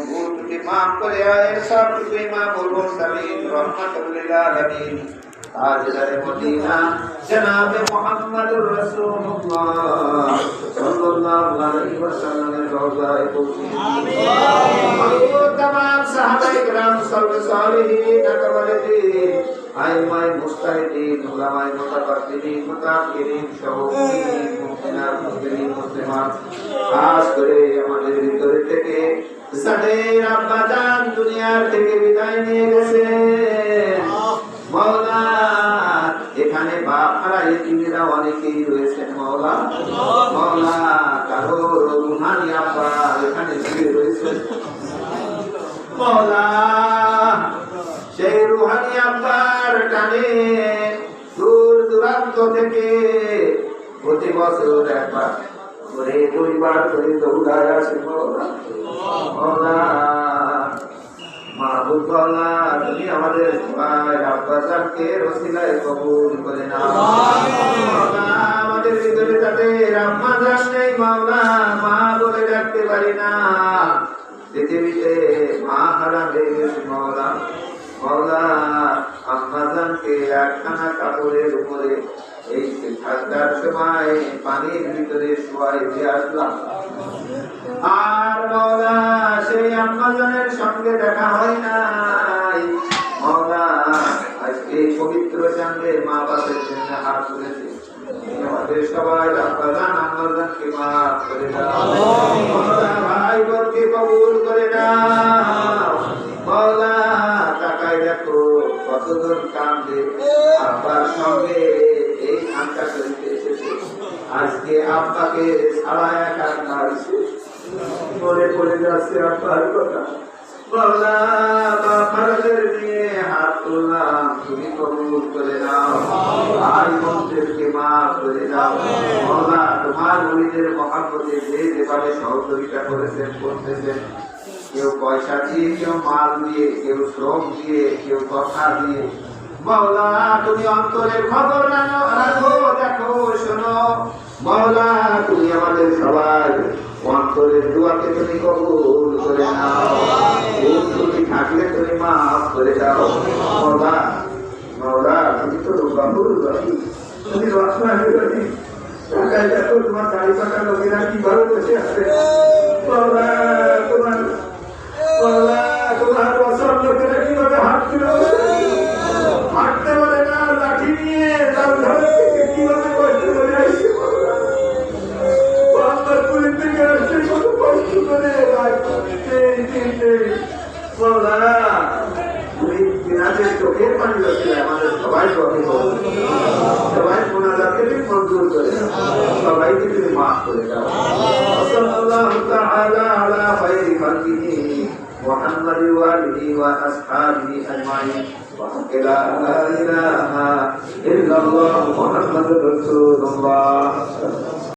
ভুল ত্রুটি মাফ করে আয়ের সব কিছু ইমামুল মুরসালিন রহমাতুল লিল আলামিন তাজদারে মদিনা জনাবে মুহাম্মদুর রাসূলুল্লাহ সাল্লাল্লাহু আলাইহি ওয়াসাল্লামের রওজায় পৌঁছে আমিন तमाम সাহাবায়ে کرام সালিহিন আকবারিন আইমায়ে মুস্তাহিদিন উলামায়ে মুতাকাদ্দিমিন মুতাআখিরিন সহ মুমিনাত মুসলিমাত খাস করে আমাদের ভিতর থেকে যাদের আব্বা জান দুনিয়ার থেকে বিদায় নিয়ে গেছে মাওলা এখানে বাপরা এতিমেরা অনেকেই রয়েছেন মাওলা মাওলা কারো রুহানি আব্বা এখানে শুয়ে রয়েছেন মাওলা সেই রুহানি আব্বার টানে দূর দূরান্ত থেকে প্রতি বছর একবার করে দুইবার করে দৌড়ায় আসে মাওলা মাওলা মাহবুব মাওলা তুমি আমাদের সবাই আব্বা জানকে রসিলায় কবুল করে নাও মাওলা আমাদের ভিতরে যাতে আম্মা জান নেই মাওলা মা বলে ডাকতে পারি না পৃথিবীতে মা হারা হয়ে গেছে মাওলা মাওলা আম্মা জানকে একখানা কাপড়ের উপরে এই ঠান্ডার সময় পানির ভিতরে শোয়াই দিয়ে আসলাম আর মাওলা সেই আম্মা জানের সঙ্গে দেখা হয় নাই মাওলা আজকে পবিত্র চাঁদে মা বাবার জন্য হাত তুলেছে আমাদের সবাই আব্বা জান আম্মা জানকে মাফ করে দাও মাওলা ভাই বোনকে কবুল করে দাও মাওলা তাকাই দেখো কতজন কাঁদে আব্বার সঙ্গে এই খানকা শরীফে এসেছে আজকে আব্বাকে ছাড়ায় কান্না হয়েছে মনে পড়ে যাচ্ছে আব্বার কথা মাওলা বাবাদের নিয়ে হাত তুললাম তুমি কবুল করে দাও ভাই বোনদেরকে মাফ করে দাও মাওলা তোমার ওলিদের মহব্বতে যে যেভাবে সহযোগিতা করেছেন করতেছেন কেউ পয়সা দিয়ে কেউ মাল দিয়ে কেউ শ্রম দিয়ে কেউ কথা দিয়ে মাওলা তুমি অন্তরের খবর রাখো দেখো শোনো মাওলা তুমি আমাদের সবাই অন্তরের দোয়াকে তুমি কবুল করে নাও তুমি থাকলে তুমি মাফ করে দাও মাওলা মাওলা তুমি তো বাবুর বাড়ি তুমি রহমানের বাড়ি তাকাই দেখো তোমার দাড়ি পাকা লোকেরা কিভাবে বসে আছে মাওলা তোমার মাওলা তোমার বছর লোকেরা কিভাবে হাত তুলে হাঁটতে পারে না লাঠি নিয়ে তার ঘরের থেকে কিভাবে কষ্ট করে আসছে আমার পুরীর থেকে আসছে কত কষ্ট করে চোখের পানি যাচ্ছে আমাদের সবাই সবাই মোনাজাতকে তুমি মঞ্জুর করে সবাইকে তুমি মাফ করে দাও সাল্লাল্লাহু তাআলা আলা খায়রি খালকিহি محمد وآله وأصحابه أجمعين لا إله إلا الله محمد رسول الله